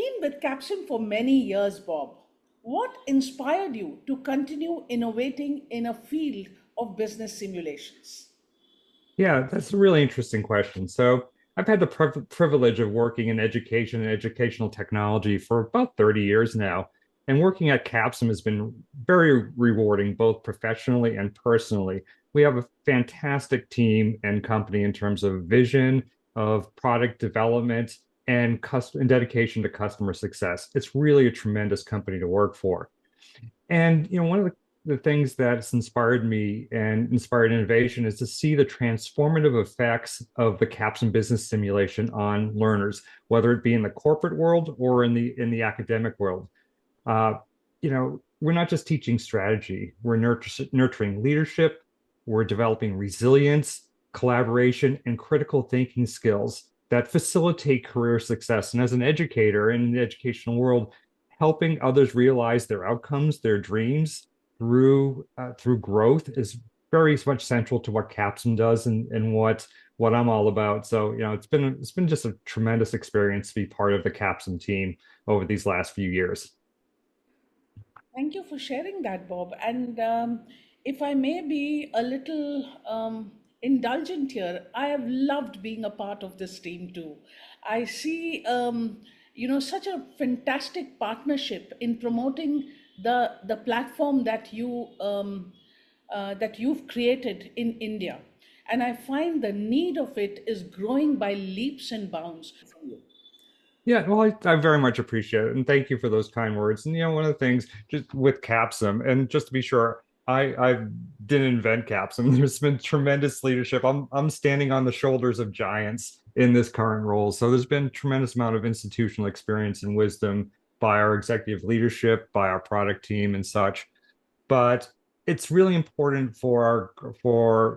been with Capsum for many years, Bob. What inspired you to continue innovating in a field of business simulations? Yeah, that's a really interesting question. So, I've had the privilege of working in education and educational technology for about 30 years now. And working at Capsum has been very rewarding, both professionally and personally. We have a fantastic team and company in terms of vision, of product development, and custom and dedication to customer success. It's really a tremendous company to work for. And one of the things that's inspired me and inspired innovation is to see the transformative effects of the capstone business simulation on learners, whether it be in the corporate world or in the academic world. Uh, we're not just teaching strategy, we're nurturing leadership, we're developing resilience, collaboration, and critical thinking skills that facilitate career success. And as an educator in the educational world, helping others realize their outcomes, their dreams through growth is very much central to what Capstone does and what I'm all about. So, it's been just a tremendous experience to be part of the Capstone team over these last few years. Thank you for sharing that, Bob. And if I may be a little indulgent here, I have loved being a part of this team too. I see, such a fantastic partnership in promoting the platform that you've created in India, and I find the need of it is growing by leaps and bounds from you. Yeah, well, I very much appreciate it, and thank you for those kind words. And one of the things just with Capsum, and just to be sure, I didn't invent Capsum. There's been tremendous leadership. I'm standing on the shoulders of giants in this current role, so there's been a tremendous amount of institutional experience and wisdom by our executive leadership, by our product team, and such. But it's really important for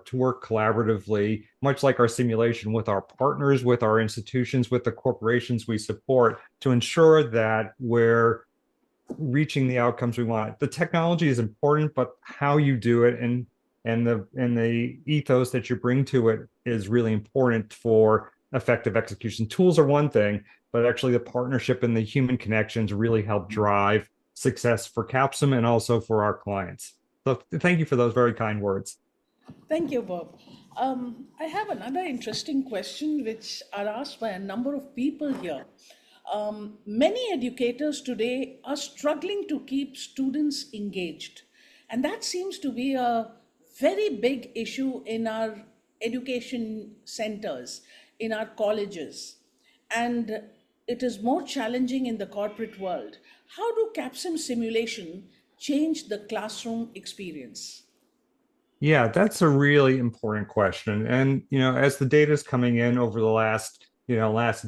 to work collaboratively, much like our simulation, with our partners, with our institutions, with the corporations we support, to ensure that we're reaching the outcomes we want. The technology is important, but how you do it and the ethos that you bring to it is really important for effective execution. Tools are one thing, but actually the partnership and the human connections really help drive success for Capsum and also for our clients. So thank you for those very kind words. Thank you, Bob. I have another interesting question which are asked by a number of people here. Many educators today are struggling to keep students engaged, and that seems to be a very big issue in our education centers, in our colleges, and it is more challenging in the corporate world. How do CAPSIM simulation change the classroom experience? Yeah, that's a really important question. And, as the data is coming in over the last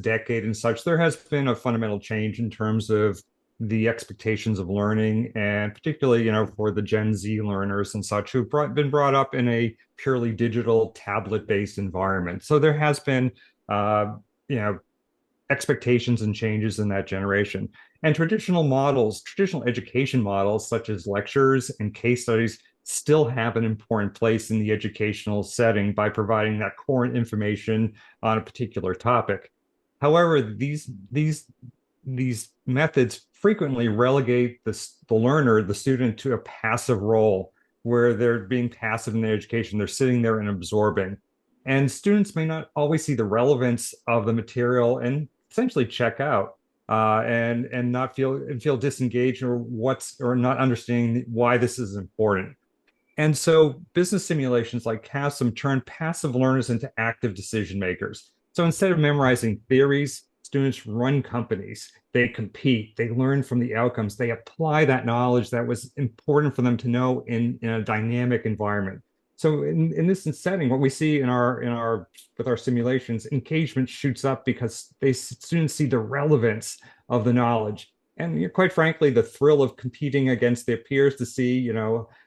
decade and such, there has been a fundamental change in terms of the expectations of learning, and particularly, for the Gen Z learners and such been brought up in a purely digital tablet-based environment. So there has been, uh, you know, expectations and changes in that generation. And traditional education models such as lectures and case studies still have an important place in the educational setting by providing that core information on a particular topic. However, these methods frequently relegate the learner, the student, to a passive role where they're being passive in their education. They're sitting there and absorbing. And students may not always see the relevance of the material and essentially check out and not feel disengaged or not understanding why this is important. And so business simulations like CASM turn passive learners into active decision makers. So instead of memorizing theories, students run companies, they compete, they learn from the outcomes, they apply that knowledge that was important for them to know in a dynamic environment. So in this setting, what we see in our with our simulations, engagement shoots up because students see the relevance of the knowledge. And quite frankly, the thrill of competing against their peers to see,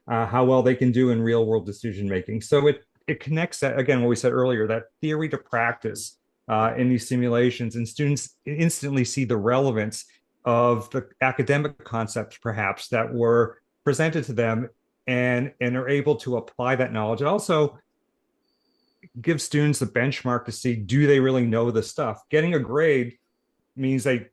how well they can do in real world decision making. So it connects that, again, what we said earlier, that theory to practice in these simulations, and students instantly see the relevance of the academic concepts, perhaps, that were presented to them, and are able to apply that knowledge. It also gives students a benchmark to see, do they really know the stuff? Getting a grade means they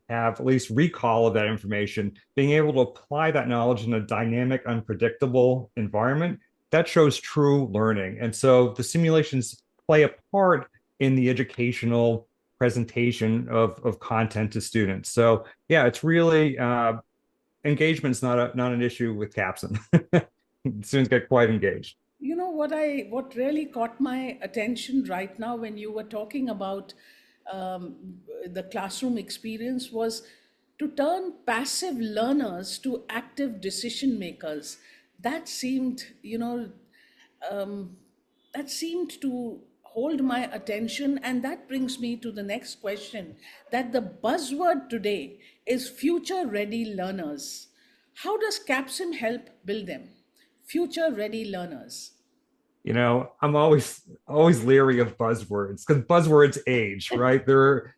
have at least recall of that information, being able to apply that knowledge in a dynamic, unpredictable environment, that shows true learning. And so the simulations play a part in the educational presentation of content to students. So yeah, it's really engagement's not an issue with Capson. Students get quite engaged. You know what really caught my attention right now when you were talking about the classroom experience was to turn passive learners to active decision makers. That seemed, um, that seemed to hold my attention, and that brings me to the next question. That the buzzword today is future ready learners. How does Capsim help build them? Future ready learners. I'm always leery of buzzwords because buzzwords age, right? They're,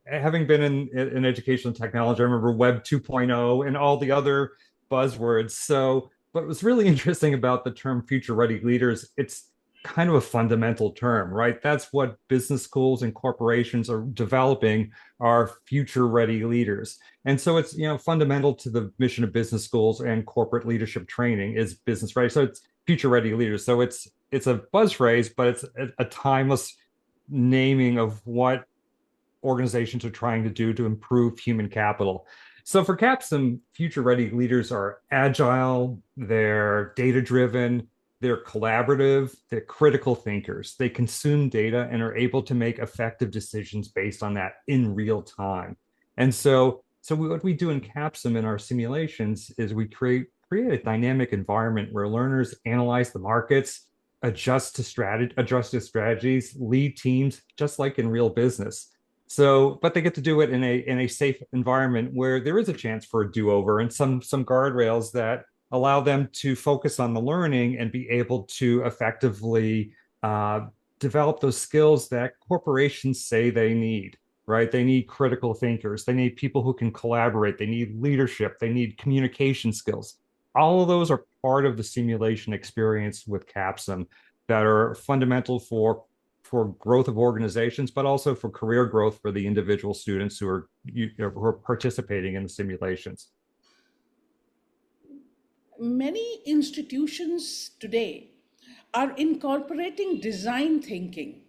having been in educational technology, I remember Web 2.0 and all the other buzzwords. So, what was really interesting about the term future ready leaders, it's kind of a fundamental term, right? That's what business schools and corporations are developing are future ready leaders. And so it's, fundamental to the mission of business schools and corporate leadership training is business ready. So it's future ready leaders. So it's a buzz phrase, but it's a timeless naming of what organizations are trying to do to improve human capital. So for Capsum, future ready leaders are agile, they're data driven, they're collaborative, they're critical thinkers. They consume data and are able to make effective decisions based on that in real time. And what we do in Capsum in our simulations is we create a dynamic environment where learners analyze the markets, adjust to strategies, lead teams, just like in real business. So, but they get to do it in a safe environment where there is a chance for a do-over and some guardrails that allow them to focus on the learning and be able to effectively uh, develop those skills that corporations say they need, right? They need critical thinkers, they need people who can collaborate, they need leadership, they need communication skills. All of those are part of the simulation experience with Capsum that are fundamental for growth of organizations, but also for career growth for the individual students who are participating in the simulations. Many institutions today are incorporating design thinking,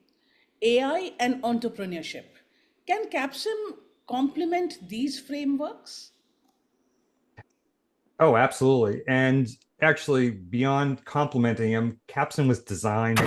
AI, and entrepreneurship. Can Capsim complement these frameworks? Oh, absolutely. And actually, beyond complementing him, Capson was designed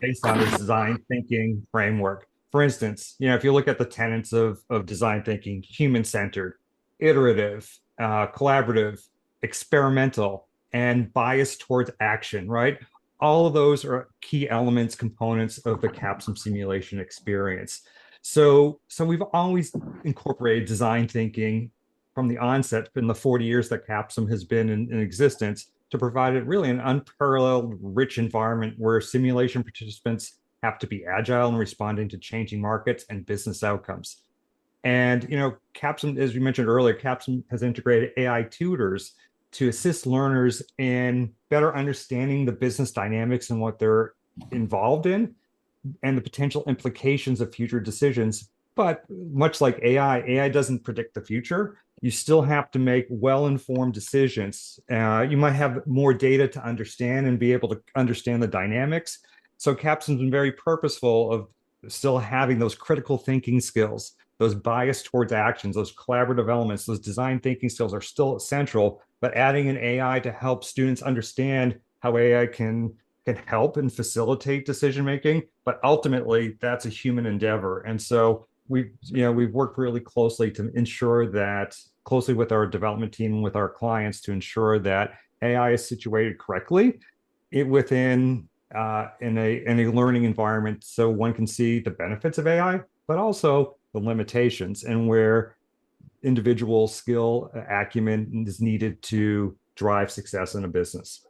based on a design thinking framework. For instance, if you look at the tenets of design thinking, human-centered, iterative, collaborative, experimental, and biased towards action, right? All of those are key elements, components of the Capsum simulation experience. So we've always incorporated design thinking from the onset in the 40 years that Capsum has been in existence to provide it really an unparalleled, rich environment where simulation participants have to be agile and responding to changing markets and business outcomes. And Capsum, as we mentioned earlier, Capsum has integrated AI tutors to assist learners in better understanding the business dynamics and what they're involved in and the potential implications of future decisions. But much like AI doesn't predict the future. You still have to make well-informed decisions. You might have more data to understand and be able to understand the dynamics. So Capson's been very purposeful of still having those critical thinking skills, those bias towards actions, those collaborative elements, those design thinking skills are still essential, but adding an AI to help students understand how AI can help and facilitate decision making, but ultimately that's a human endeavor. And so we've worked really closely to ensure that closely with our development team and with our clients to ensure that AI is situated correctly within in a learning environment, so one can see the benefits of AI, but also the limitations and where individual skill acumen is needed to drive success in a business.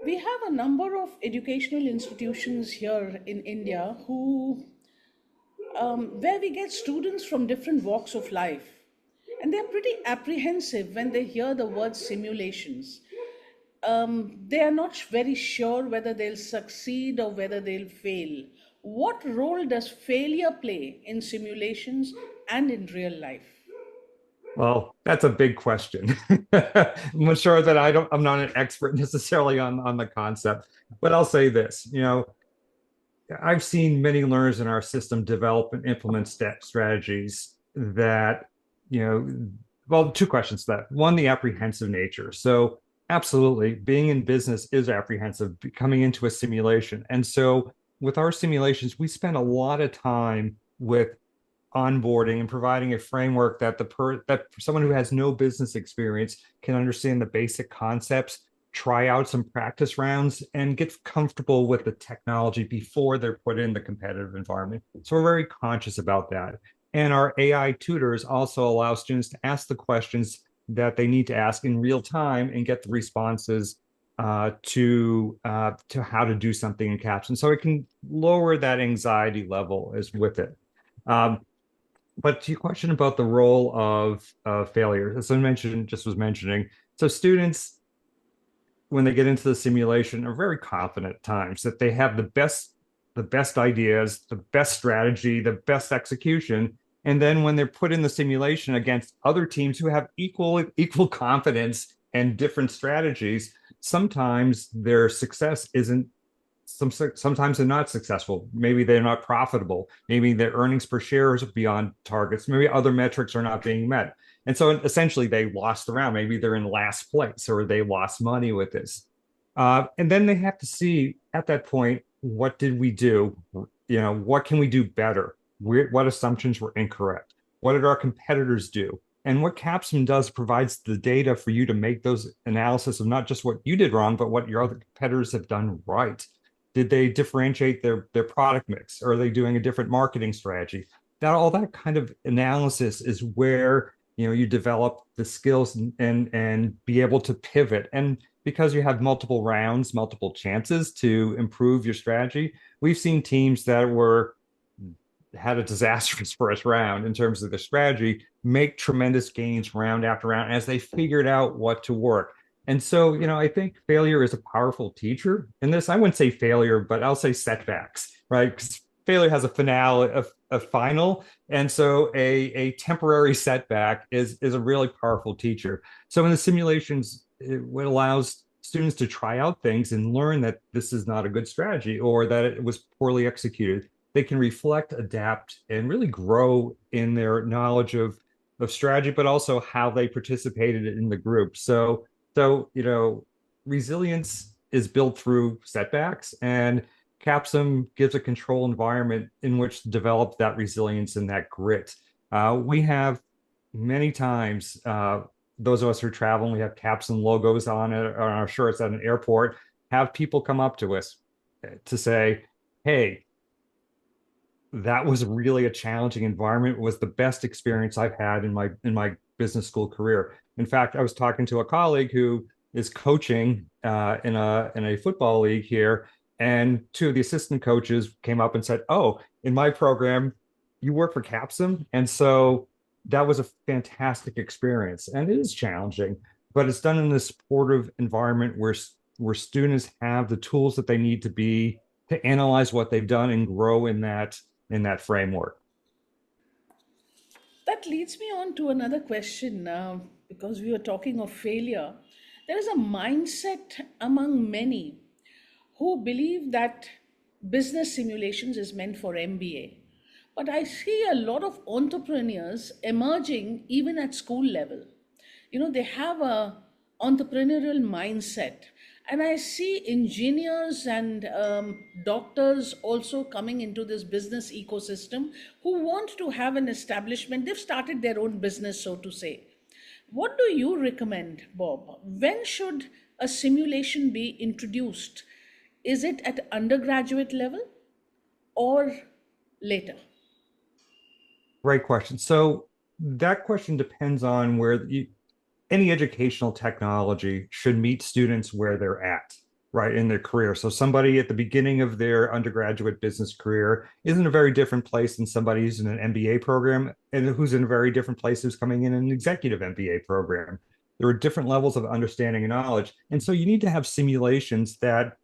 We have a number of educational institutions here in India where we get students from different walks of life, and they're pretty apprehensive when they hear the word simulations. They are not very sure whether they'll succeed or whether they'll fail. What role does failure play in simulations, and in real life? Well, that's a big question. I'm sure that I'm not an expert necessarily on the concept, but I'll say this, I've seen many learners in our system develop and implement strategies that, you know, well, two questions to that. One, the apprehensive nature. So, absolutely, being in business is apprehensive, coming into a simulation. And so, with our simulations, we spend a lot of time with onboarding and providing a framework that that someone who has no business experience can understand the basic concepts, try out some practice rounds, and get comfortable with the technology before they're put in the competitive environment. So we're very conscious about that. And our AI tutors also allow students to ask the questions that they need to ask in real time and get the responses to how to do something in caption. So it can lower that anxiety level as with it. Um, but to your question about the role of failure, as I mentioned, just was mentioning, so students, when they get into the simulation, are very confident at times that they have the best ideas, the best strategy, the best execution. And then when they're put in the simulation against other teams who have equal confidence and different strategies, sometimes their success isn't sometimes they're not successful. Maybe they're not profitable. Maybe their earnings per share is beyond targets. Maybe other metrics are not being met. And so essentially they lost the round. Maybe they're in last place or they lost money with this. And then they have to see at that point, what did we do? What can we do better? What assumptions were incorrect? What did our competitors do? And what Capstone does provides the data for you to make those analysis of not just what you did wrong, but what your other competitors have done right. Did they differentiate their product mix? Or are they doing a different marketing strategy? All that kind of analysis is where you develop the skills and be able to pivot. And because you have multiple rounds, multiple chances to improve your strategy, we've seen teams that had a disastrous first round in terms of the strategy make tremendous gains round after round as they figured out what to work. And so, I think failure is a powerful teacher in this. I wouldn't say failure, but I'll say setbacks, right? Because failure has a finale, a final. And so a temporary setback is a really powerful teacher. So in the simulations, it allows students to try out things and learn that this is not a good strategy or that it was poorly executed. They can reflect, adapt, and really grow in their knowledge of strategy, but also how they participated in the group. So, resilience is built through setbacks, and Capsum gives a control environment in which to develop that resilience and that grit. We have many times, those of us who travel, and we have Capsum logos on our shirts at an airport, have people come up to us to say, hey, that was really a challenging environment. It was the best experience I've had in my business school career. In fact, I was talking to a colleague who is coaching in a football league here, and two of the assistant coaches came up and said, "Oh, in my program, you work for Capsum," and so that was a fantastic experience. And it is challenging, but it's done in a supportive environment where students have the tools that they need to analyze what they've done and grow in that framework. That leads me on to another question because we were talking of failure. There is a mindset among many who believe that business simulations is meant for MBA. But I see a lot of entrepreneurs emerging even at school level. They have a entrepreneurial mindset, and I see engineers and doctors also coming into this business ecosystem who want to have an establishment. They've started their own business, so to say. What do you recommend, Bob? When should a simulation be introduced? Is it at undergraduate level or later? Great question. So that question depends on any educational technology should meet students where they're at, right, in their career. So somebody at the beginning of their undergraduate business career is in a very different place than somebody who's in an MBA program and who's in a very different place who's coming in an executive MBA program. There are different levels of understanding and knowledge. And so you need to have simulations that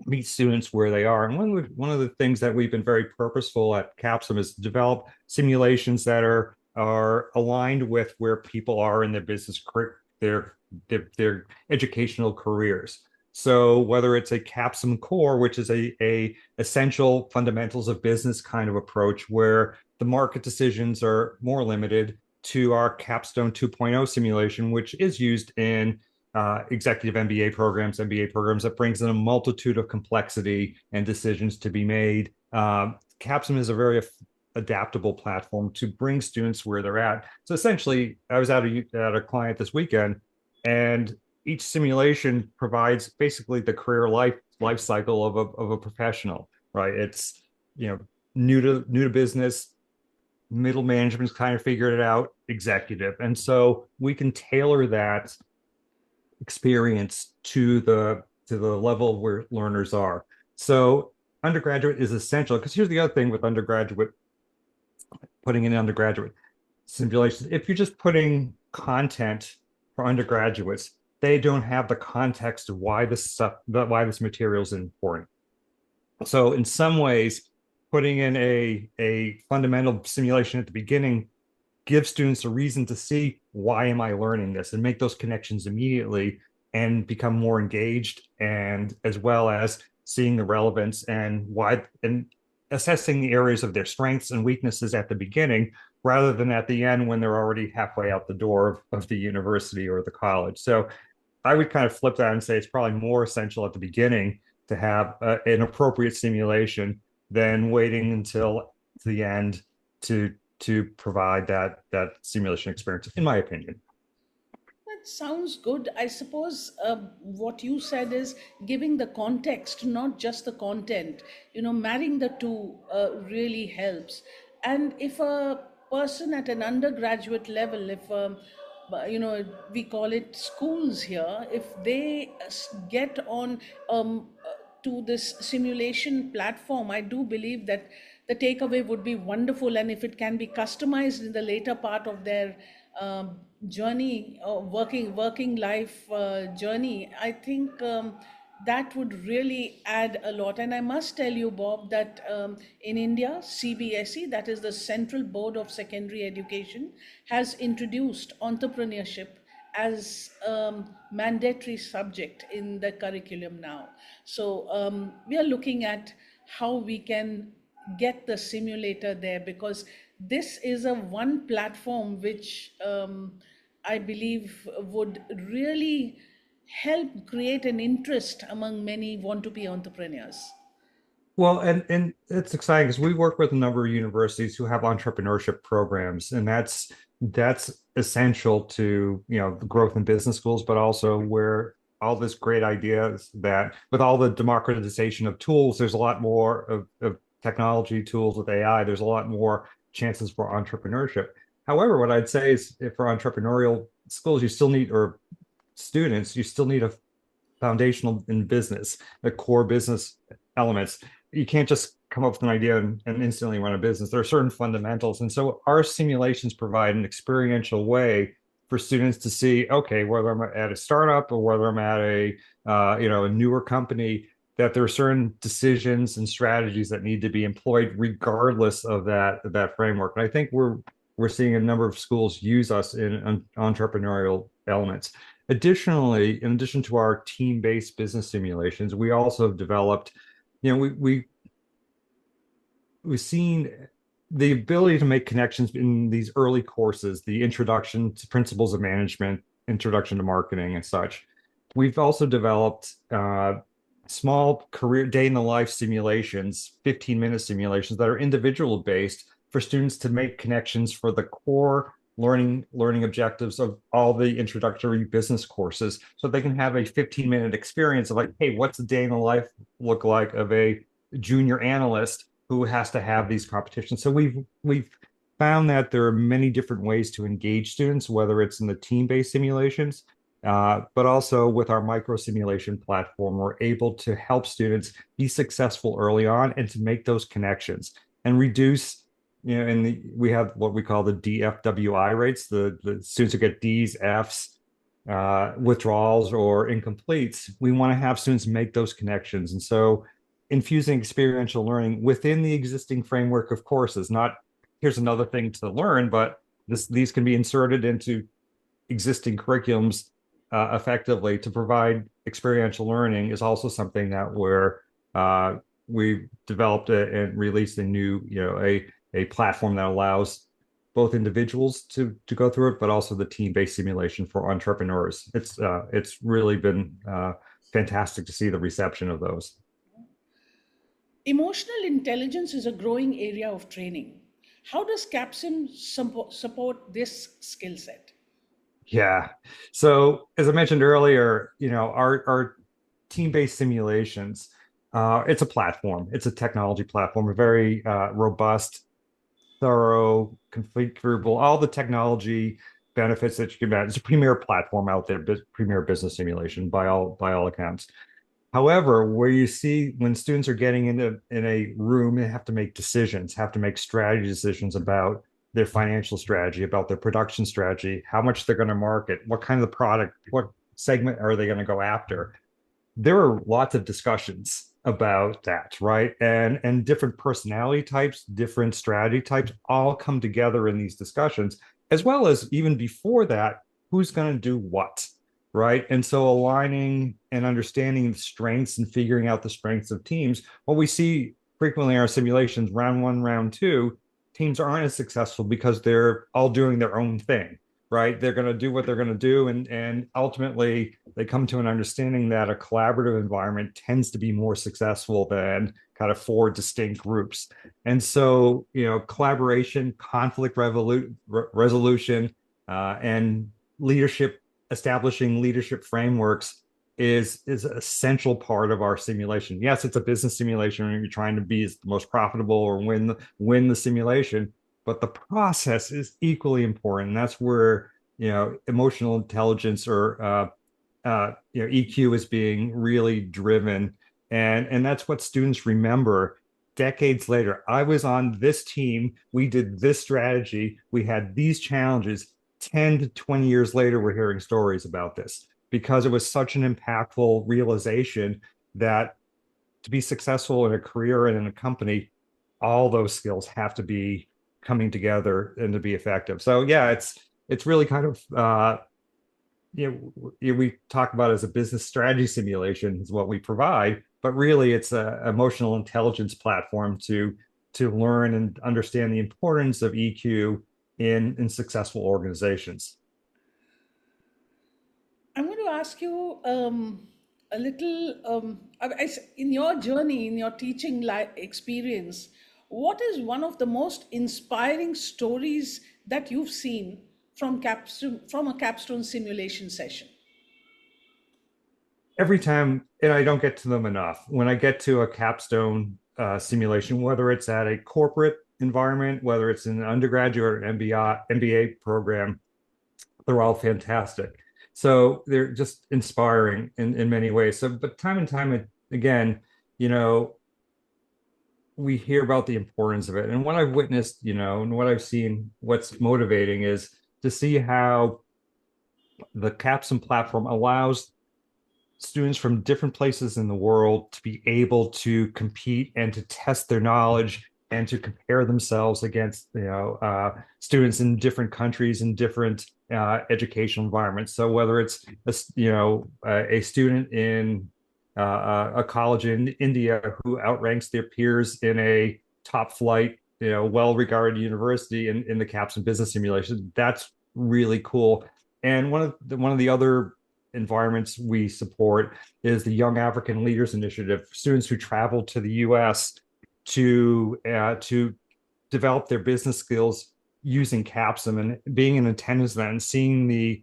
meet students where they are. And one of the things that we've been very purposeful at Capsum is to develop simulations that are aligned with where people are in their business their their educational careers. So whether it's a Capsum Core, which is a essential fundamentals of business kind of approach where the market decisions are more limited, to our Capstone 2.0 simulation, which is used in executive MBA programs that brings in a multitude of complexity and decisions to be made. Capsum is a very adaptable platform to bring students where they're at. So essentially, I was at a client this weekend, and each simulation provides basically the career life cycle of a professional, right? It's new to business, middle management's kind of figured it out, executive. And so we can tailor that experience to the level where learners are. So undergraduate is essential because here's the other thing with undergraduate, putting in undergraduate simulations. If you're just putting content for undergraduates, they don't have the context of why this material is important. So in some ways, putting in a fundamental simulation at the beginning give students a reason to see why am I learning this and make those connections immediately and become more engaged, and as well as seeing the relevance and why and assessing the areas of their strengths and weaknesses at the beginning rather than at the end when they're already halfway out the door of the university or the college. So I would kind of flip that and say it's probably more essential at the beginning to have an appropriate simulation than waiting until the end to provide that simulation experience, in my opinion. That sounds good. I suppose what you said is giving the context, not just the content. Marrying the two really helps. And if a person at an undergraduate level, if we call it schools here, if they get on to this simulation platform, I do believe that the takeaway would be wonderful. And if it can be customized in the later part of their journey, working life journey, I think that would really add a lot. And I must tell you, Bob, that in India, CBSE, that is the Central Board of Secondary Education, has introduced entrepreneurship as mandatory subject in the curriculum now. So we are looking at how we can get the simulator there, because this is a one platform which I believe would really help create an interest among many want to be entrepreneurs. Well, and it's exciting because we work with a number of universities who have entrepreneurship programs, and that's essential to the growth in business schools, but also where all this great ideas that with all the democratization of tools, there's a lot more of technology tools with AI. There's a lot more chances for entrepreneurship. However, what I'd say is if for entrepreneurial schools, you still need or students, you still need a foundational in business, the core business elements. You can't just come up with an idea and instantly run a business. There are certain fundamentals. And so our simulations provide an experiential way for students to see, okay, whether I'm at a startup or whether I'm at a newer company, that there are certain decisions and strategies that need to be employed regardless of that framework. And I think we're seeing a number of schools use us in entrepreneurial elements. Additionally, in addition to our team-based business simulations, we also have developed, we've seen the ability to make connections in these early courses, the introduction to principles of management, introduction to marketing, and such. We've also developed small career day in the life simulations, 15-minute simulations that are individual based for students to make connections for the core learning objectives of all the introductory business courses, so they can have a 15-minute experience of like, hey, what's a day in the life look like of a junior analyst who has to have these competitions. So we've found that there are many different ways to engage students, whether it's in the team-based simulations, but also with our micro simulation platform, we're able to help students be successful early on and to make those connections and reduce, we have what we call the DFWI rates, the students who get D's, F's, withdrawals or incompletes, we want to have students make those connections. And so infusing experiential learning within the existing framework of courses, not here's another thing to learn, but these can be inserted into existing curriculums effectively to provide experiential learning is also something that we've developed and released a new, a platform that allows both individuals to go through it, but also the team-based simulation for entrepreneurs. It's really been fantastic to see the reception of those. Emotional intelligence is a growing area of training. How does CAPSIM support this skill set? Yeah. So as I mentioned earlier, our team-based simulations, it's a platform. It's a technology platform, a very robust, thorough, configurable, all the technology benefits that you can imagine. It's a premier platform out there, premier business simulation by all accounts. However, where you see when students are getting in a room, they have to make decisions, have to make strategy decisions about their financial strategy, about their production strategy, how much they're going to market, what kind of product, what segment are they going to go after. There are lots of discussions about that, right? And different personality types, different strategy types all come together in these discussions, as well as even before that, who's going to do what, right? And so aligning and understanding the strengths and figuring out the strengths of teams. What we see frequently in our simulations, round one, round two, teams aren't as successful because they're all doing their own thing, right? They're going to do what they're going to do, and ultimately they come to an understanding that a collaborative environment tends to be more successful than kind of four distinct groups. And so, collaboration, conflict resolution, and leadership, establishing leadership frameworks is an essential part of our simulation. Yes, it's a business simulation and you're trying to be as the most profitable or win the simulation, but the process is equally important. And that's where, emotional intelligence or EQ is being really driven. And that's what students remember decades later. I was on this team. We did this strategy. We had these challenges. 10 to 20 years later, we're hearing stories about this because it was such an impactful realization that to be successful in a career and in a company, all those skills have to be coming together and to be effective. So yeah, it's really kind of we talk about it as a business strategy simulation is what we provide, but really it's a emotional intelligence platform to learn and understand the importance of EQ in successful organizations. I'm going to ask you a little, in your journey, in your teaching experience, what is one of the most inspiring stories that you've seen from a capstone simulation session? Every time, and I don't get to them enough, when I get to a capstone simulation, whether it's at a corporate environment, whether it's in an undergraduate or an MBA program, they're all fantastic. So they're just inspiring in many ways. So, but time and time again, you know, we hear about the importance of it. And what I've witnessed, and what I've seen, what's motivating is to see how the Capstone platform allows students from different places in the world to be able to compete and to test their knowledge and to compare themselves against students in different countries and different educational environments. So whether it's a student in a college in India who outranks their peers in a top flight, well-regarded university in the CAPS and business simulation, that's really cool. And one of the other environments we support is the Young African Leaders Initiative, students who travel to the U.S. to develop their business skills using CAPSIM and being in attendance of that and seeing the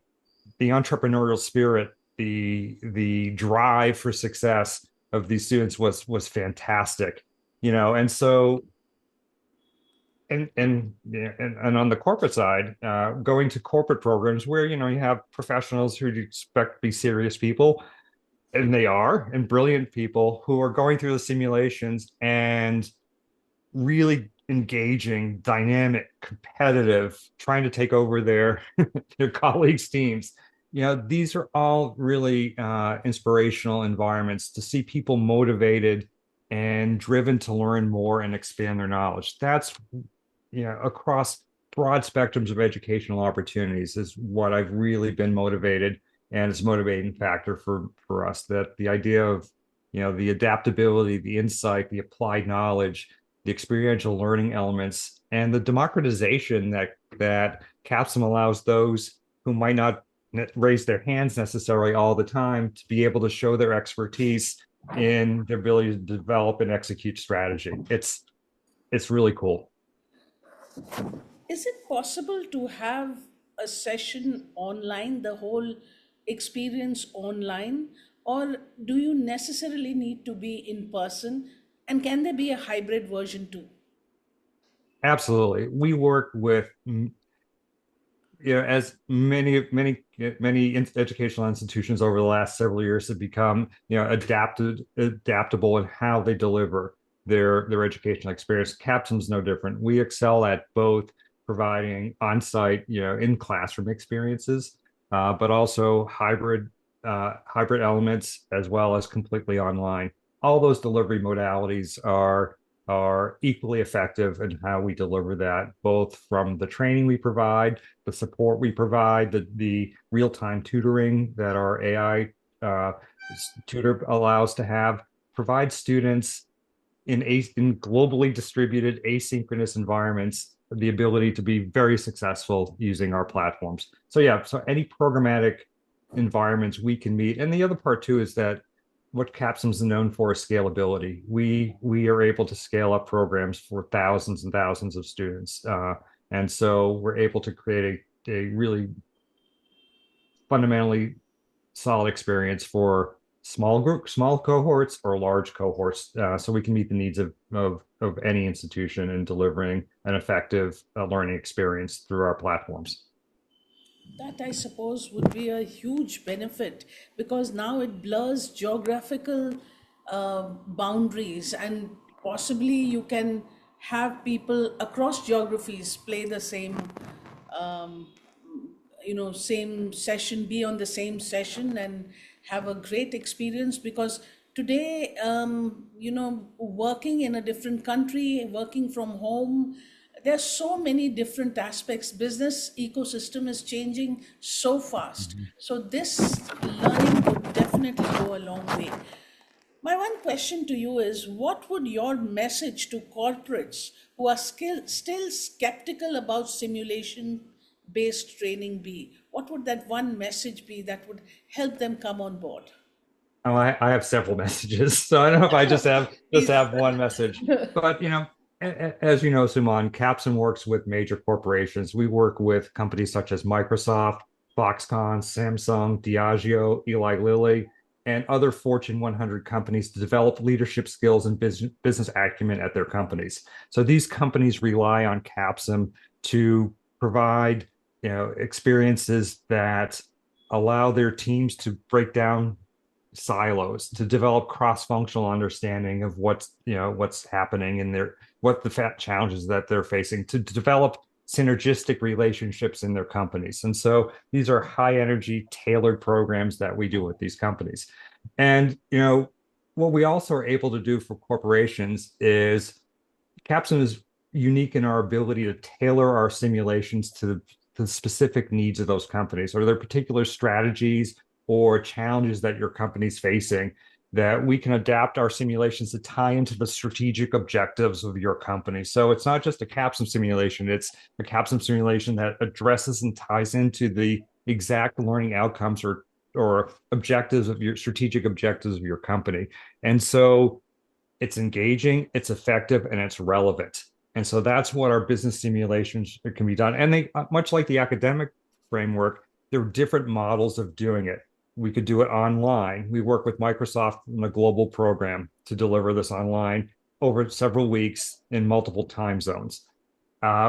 entrepreneurial spirit, the drive for success of these students was fantastic, and so and on the corporate side, going to corporate programs where you have professionals who you expect to be serious people, and they are, and brilliant people who are going through the simulations and really engaging, dynamic, competitive, trying to take over their their colleagues' teams. these are all really inspirational environments to see people motivated and driven to learn more and expand their knowledge. That's, across broad spectrums of educational opportunities is what I've really been motivated, and it's a motivating factor for us, that the idea of, the adaptability, the insight, the applied knowledge, the experiential learning elements, and the democratization that CAPSM allows those who might not raise their hands necessarily all the time to be able to show their expertise in their ability to develop and execute strategy. It's really cool. Is it possible to have a session online, the whole experience online, or do you necessarily need to be in person? And can there be a hybrid version too? Absolutely. We work with, as many educational institutions over the last several years have become, adaptable in how they deliver their educational experience. CAPSM's no different. We excel at both providing on-site, in classroom experiences, but also hybrid elements as well as completely online. All those delivery modalities are equally effective in how we deliver that, both from the training we provide, the support we provide, the real-time tutoring that our AI tutor allows to have, provide students in globally distributed asynchronous environments the ability to be very successful using our platforms. So yeah, so any programmatic environments we can meet. And the other part too is that what CAPSM's is known for is scalability. We are able to scale up programs for thousands and thousands of students, and so we're able to create a really fundamentally solid experience for small groups, small cohorts, or large cohorts, so we can meet the needs of any institution in delivering an effective learning experience through our platforms. That, I suppose, would be a huge benefit because now it blurs geographical boundaries, and possibly you can have people across geographies play the same, um, same session, be on the same session, and have a great experience. Because today, working in a different country, working from home, there's so many different aspects. Business ecosystem is changing so fast, Mhm. so this learning would definitely go a long way. My one question to you is, what would your message to corporates who are still skeptical about simulation based training be? What would that one message be that would help them come on board? Oh, I have several messages, so I don't know if I just Please. have one message. But as you know, Suman, Capson works with major corporations. We work with companies such as Microsoft, Foxconn, Samsung, Diageo, Eli Lilly, and other Fortune 100 companies to develop leadership skills and business acumen at their companies. So these companies rely on Capsum to provide, experiences that allow their teams to break down silos, to develop cross-functional understanding of what's happening in their what the fat challenges that they're facing, to develop synergistic relationships in their companies. And so these are high energy tailored programs that we do with these companies. And what we also are able to do for corporations is Capstone is unique in our ability to tailor our simulations to the specific needs of those companies. Are there particular strategies or challenges that your company's facing that we can adapt our simulations to tie into the strategic objectives of your company? So it's not just a CAPSM simulation, it's a CAPSM simulation that addresses and ties into the exact learning outcomes or objectives of your strategic objectives of your company. And so it's engaging, it's effective, and it's relevant. And so that's what our business simulations can be done. And they, much like the academic framework, there are different models of doing it. We could do it online. We work with Microsoft in a global program to deliver this online over several weeks in multiple time zones.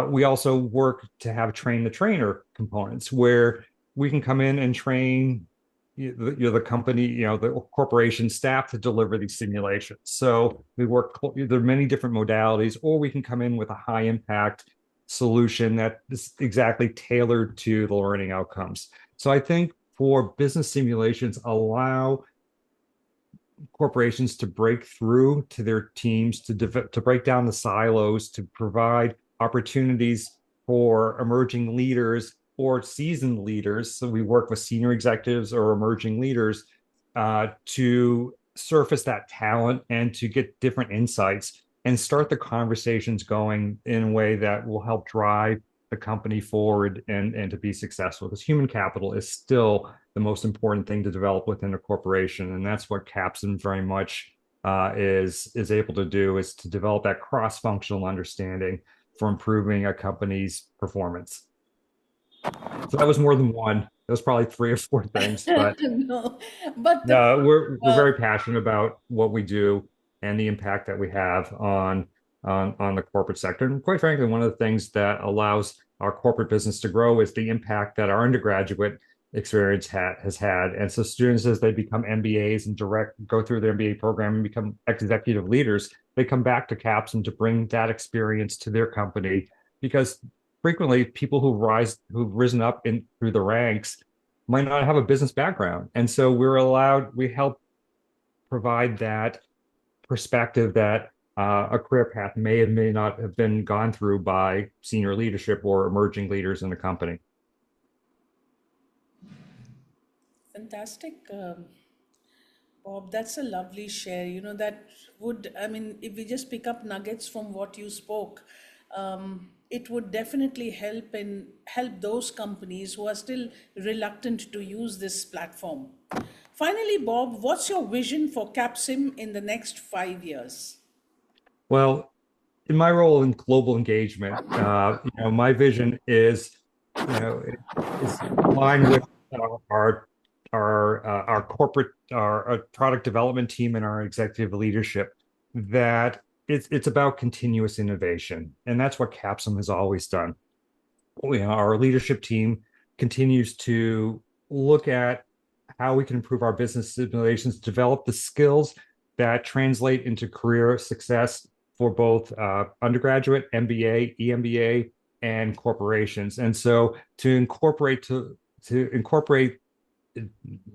We also work to have train the trainer components where we can come in and train the company, the corporation staff to deliver these simulations. So we work, there are many different modalities, or we can come in with a high impact solution that is exactly tailored to the learning outcomes. So I think for business simulations allow corporations to break through to their teams, to break down the silos, to provide opportunities for emerging leaders or seasoned leaders. So we work with senior executives or emerging leaders to surface that talent and to get different insights and start the conversations going in a way that will help drive the company forward and to be successful. Because human capital is still the most important thing to develop within a corporation, and that's what Capson very much is able to do, is to develop that cross-functional understanding for improving a company's performance. So that was more than one. That was probably three or four things, but No, but the no, we're uh, very passionate about what we do and the impact that we have on the corporate sector. And quite frankly, one of the things that allows our corporate business to grow is the impact that our undergraduate experience has had. And so students, as they become MBAs and go through their MBA program and become executive leaders, they come back to Capson to bring that experience to their company, because frequently people who've risen up in through the ranks might not have a business background. And so we help provide that perspective that a career path may not have been gone through by senior leadership or emerging leaders in the company. fantastic, Bob. That's a lovely share. That would, I mean, if we just pick up nuggets from what you spoke, it would definitely help those companies who are still reluctant to use this platform. Finally, Bob, what's your vision for CAPSIM in the next 5 years? Well, in my role in global engagement, my vision is, is aligned with our our corporate our product development team and our executive leadership, that it's about continuous innovation, and that's what Capsum has always done. Our leadership team continues to look at how we can improve our business simulations, develop the skills that translate into career success for both undergraduate, MBA, EMBA, and corporations. And so to incorporate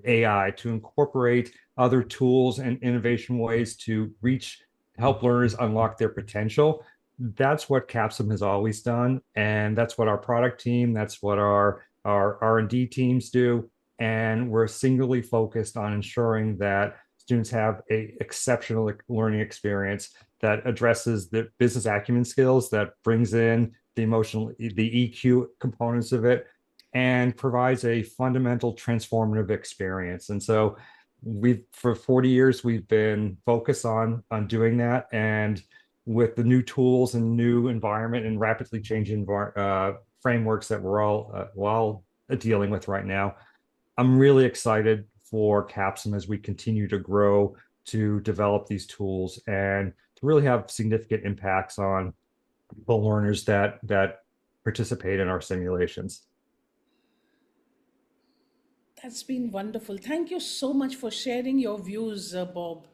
AI, to incorporate other tools and innovation ways to help learners unlock their potential. That's what Capsum has always done, and that's what our product team, that's what our R&D teams do, and we're singularly focused on ensuring that students have a exceptional learning experience that addresses the business acumen skills, that brings in the EQ components of it, and provides a fundamental transformative experience. And so for 40 years we've been focused on doing that, and with the new tools and new environment and rapidly changing frameworks that we're all dealing with right now, I'm really excited for Capsum as we continue to grow, to develop these tools, and to really have significant impacts on the learners that participate in our simulations. That's been wonderful. Thank you so much for sharing your views, Bob.